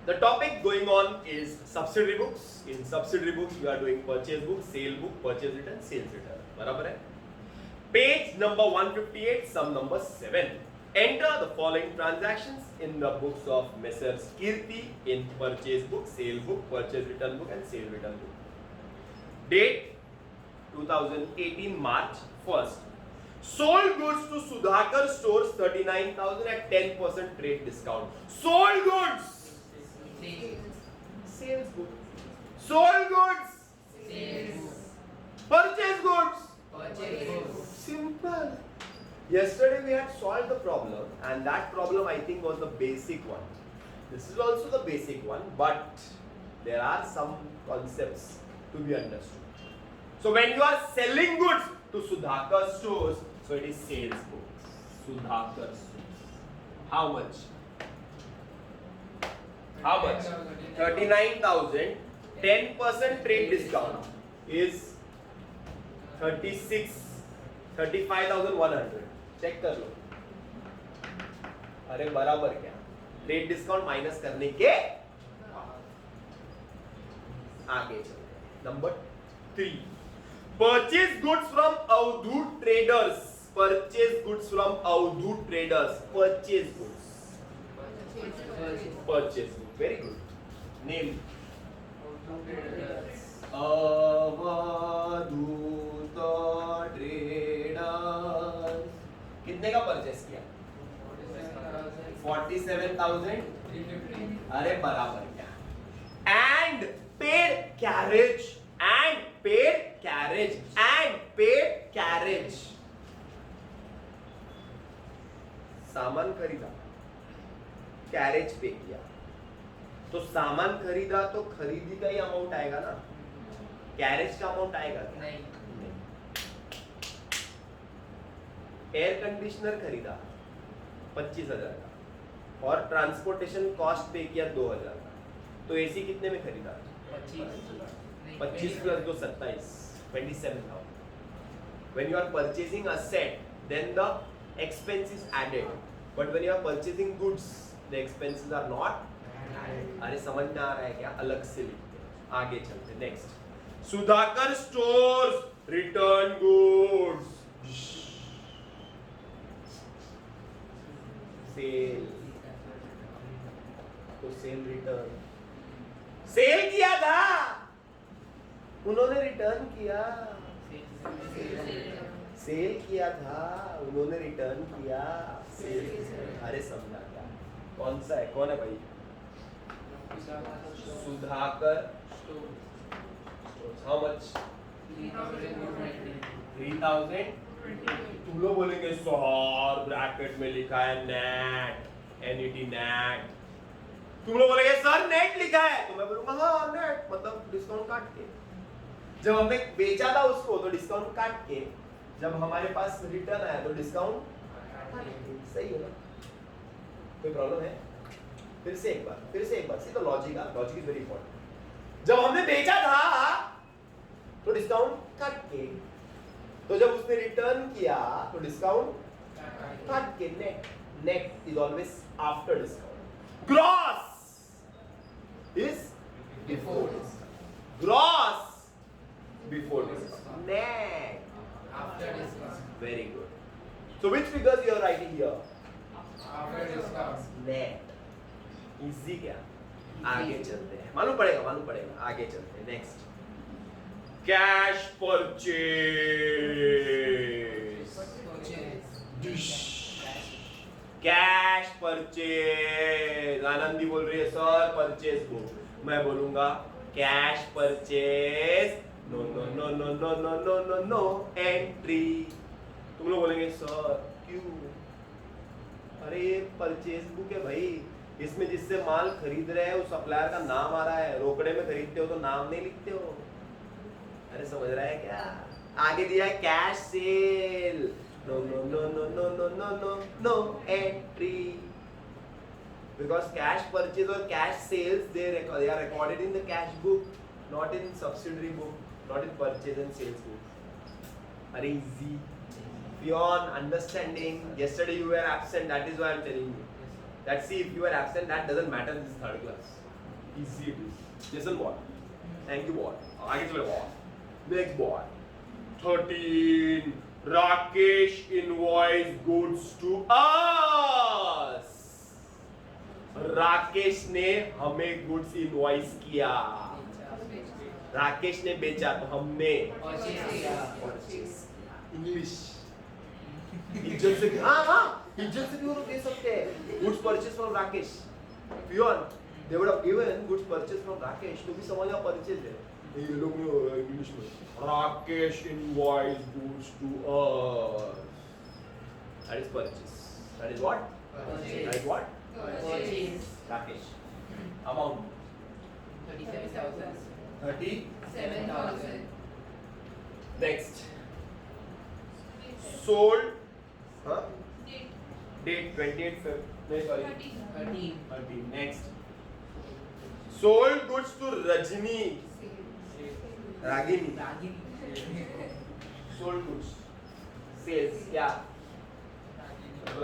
The topic going on is subsidiary books. In subsidiary books, we are doing purchase book, sale book, purchase return, sales return. बराबर है? Page number 158, sum number 7. Enter the following transactions in the books of Messrs. Kirti in purchase book, sale book, purchase return book, and sale return book. Date 2018 March 1st. Sold goods to Sudhakar stores 39,000 at 10% trade discount. Sold goods. Sales goods. Sold goods. Sales. Purchase goods. Purchase. Simple. Yesterday we had solved the problem, and that problem I think was the basic one. This is also the basic one, but there are some concepts to be understood. So when you are selling goods to Sudhakar stores, so it is sales books. Sudhakar stores. How much? How much? 39,000. 10% trade discount is 35,100. Check कर लो. अरे बराबर क्या? Trade discount minus करने के आगे चलते. Number 3. Purchase goods from Avadhoot traders. Purchase goods from Avadhoot traders. Purchase goods. Purchase goods. Very good. Name. Avadhoot traders. कितने का परचेस किया? 47,000. अरे बराबर क्या? And paid carriage. And paid carriage. And paid carriage. सामान खरीदा, कैरेज पे किया, तो सामान खरीदा तो खरीदी का ही अमाउंट आएगा ना, कैरेज का अमाउंट आएगा क्या? नहीं. एयर कंडीशनर खरीदा 25,000 का और ट्रांसपोर्टेशन कॉस्ट पे किया 2,000 का, तो एसी कितने में खरीदा? 25 plus 2 27, 27,000. When you are purchasing a set, then the expense is added, but when you are purchasing goods, the expenses are not. अरे समझ में आ रहा है क्या? अलग से लिखते हैं. आगे चलते. Next. Sudhakar stores return goods. Sale, तो सेल रिटर्न. सेल किया था, उन्होंने रिटर्न किया. सेल किया था, उन्होंने रिटर्न किया. सेल. अरे समझा क्या? कौन सा है? कौन है भाई? सुधाकर. How much? 3,000. तुम लोग बोलेंगे सर ब्रैकेट में लिखा है नेट, एनईटी नेट. तुम लोग बोलेंगे सर नेट लिखा है, तो मैं बोलूंगा हाँ नेट, मतलब डिस्काउंट काट के. जब हमने बेचा था उसको तो डिस्काउंट काट के, जब हमारे पास रिटर्न आया तो डिस्काउंट सही है ना? कोई प्रॉब्लम है? फिर से एक बार सी तो लॉजिक इज वेरी इंपॉर्टेंट. जब हमने बेचा था तो डिस्काउंट काट के, तो जब उसने रिटर्न किया तो डिस्काउंट काट के. Net is always after discount. Gross is before discount. Gross before discount. Net After discount. very good. So which figures you are writing here? After discount. Net. Easy क्या? आगे चलते हैं. मालूम पड़ेगा. आगे चलते हैं. Next. Cash purchase. Cash purchase. Anandi बोल रही है सर परचेज बुक. मैं बोलूंगा cash purchase. No no no no no no no no no entry. तुम लोग बोलेंगे सर क्यों? अरे ये परचेज बुक है भाई, इसमें जिससे माल खरीद रहे हैं उस सप्लायर का नाम आ रहा है. रोकड़े में खरीदते हो तो नाम नहीं लिखते हो. अरे समझ रहा है क्या? आगे दिया है cash sale. No no no no no no no no no entry. Because cash purchase or cash sales they are recorded in the cash book, not in subsidiary book, not in purchase and sales book. Are easy. Beyond understanding. Yesterday you were absent, that is why I am telling you. That see, if you are absent, that doesn't matter in this third class. Easy it is listen boy thank you boy आगे चलो boy next boy 13 Rakesh invoice goods to us Rakesh ने हमें goods invoice किया राकेश ने बेचा तो हमने English इज्जत से हाँ इज्जत से भी वो लोग दे सकते हैं goods purchase from Rakesh pure they would have given goods purchase from Rakesh तो भी समझ आ परचेज है ये लोग ने इंग्लिश में Rakesh invoice goods to us that is purchase that is what that is what Purchase. Rakesh amount 37,000. 37,000 next sold huh date 28 Feb no sorry 13 next sold goods to Rajni Ragini sold goods sales क्या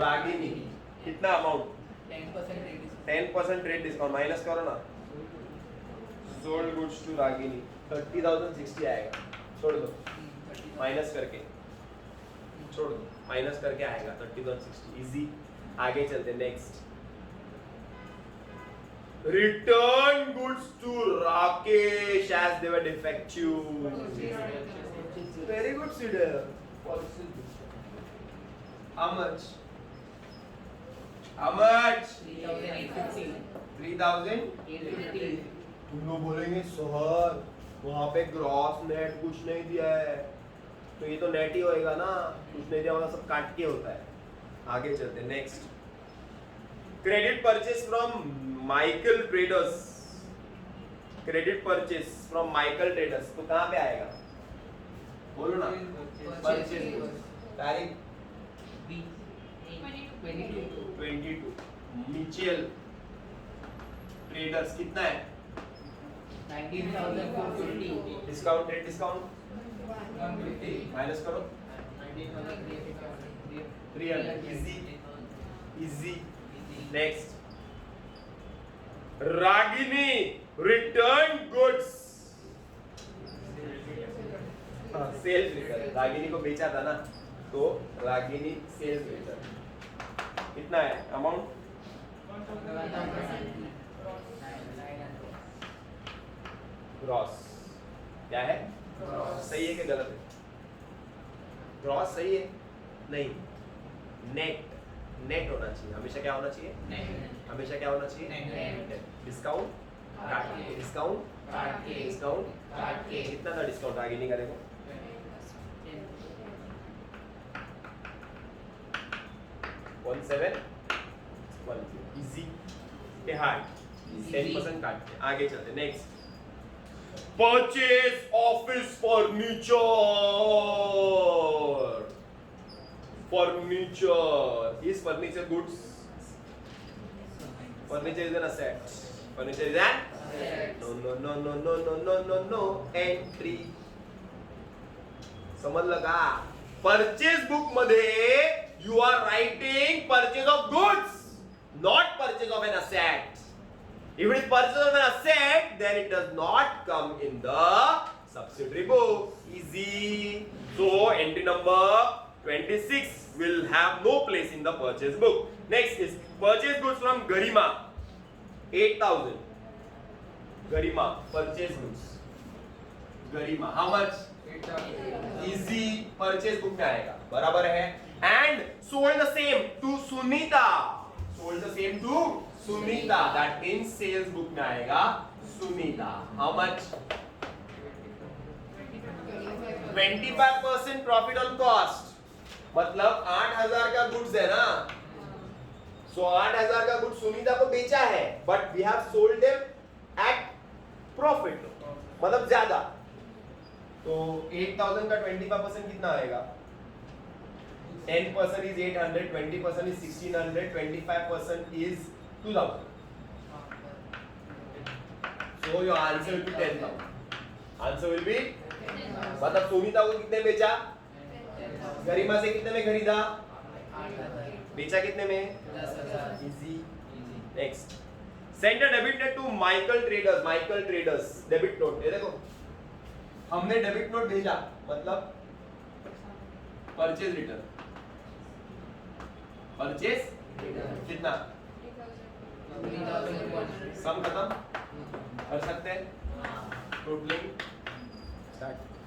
Ragini कितना amount 10% rate discount minus करो ना sold goods to Ragini 30,060 आएगा छोड़ दो minus करके छोड़ दो माइनस करके आएगा 30,060 इजी आगे चलते next return goods to Rakesh as they were defective very good सीडर how much 3,850 तुम लोग बोलेंगे सर वहां पे ग्रॉस नेट कुछ नहीं दिया है तो ये तो नेट ही होएगा ना कुछ नहीं दिया होगा सब काट के होता है आगे चलते next credit purchase from Michael traders credit purchase from Michael traders तो कहां पे आएगा बोलो ना परचेज तारीख 22 मिचेल ट्रेडर्स कितना है 19,450. Discount rate discount 150. माइनस करो 19,300. 300 easy next Ragini return goods sales return Ragini को बेचा था ना तो रागिनी सेल्स रिटर्न कितना है अमाउंट 1,900. ग्रॉस क्या है Gross. सही है कि गलत है ग्रॉस सही है नहीं नेट होना चाहिए हमेशा क्या होना चाहिए हमेशा क्या होना चाहिए Net. डिस्काउंट काट के. डिस्काउंट काट के. डिस्काउंट काट के. कितना था डिस्काउंट आगे नहीं करेगा 1710 इजी के हार्ड 10% काट के आगे चलते next purchase office furniture is furniture goods furniture is an asset furniture is an Asset. no entry समझ लगा परचेज बुक मध्ये you are writing purchase of goods not purchase of an asset if it is purchase of an asset then it does not come in the subsidiary book easy so entry number 26 will have no place in the purchase book next is purchase goods from Garima 8,000 Garima purchase goods Garima how much 8,000. easy purchase book में आएगा बराबर है and sold the same to Sunita sold the same to Sunita that means sales book में आएगा Sunita how much 25% profit on cost मतलब 8,000 का goods है ना सो 8,000 का गुड्स सुनीता को बेचा है but we have sold them at profit मतलब ज्यादा तो 8,000 का 25% कितना आएगा 10% is 800 20% is 1,600 25% is 2,000 so your answer will be 10,000 answer will be मतलब सुनीता को कितने बेचा गरिमा से कितने में खरीदा 8,000. बेचा कितने में 10,000. Easy next send a debit note to Michael traders debit note, ये देखो हमने डेबिट नोट भेजा मतलब परचेज रिटर्न, परचेज कितना, सम खत्म कर सकते हैं, टोटलिंग स्टार्ट।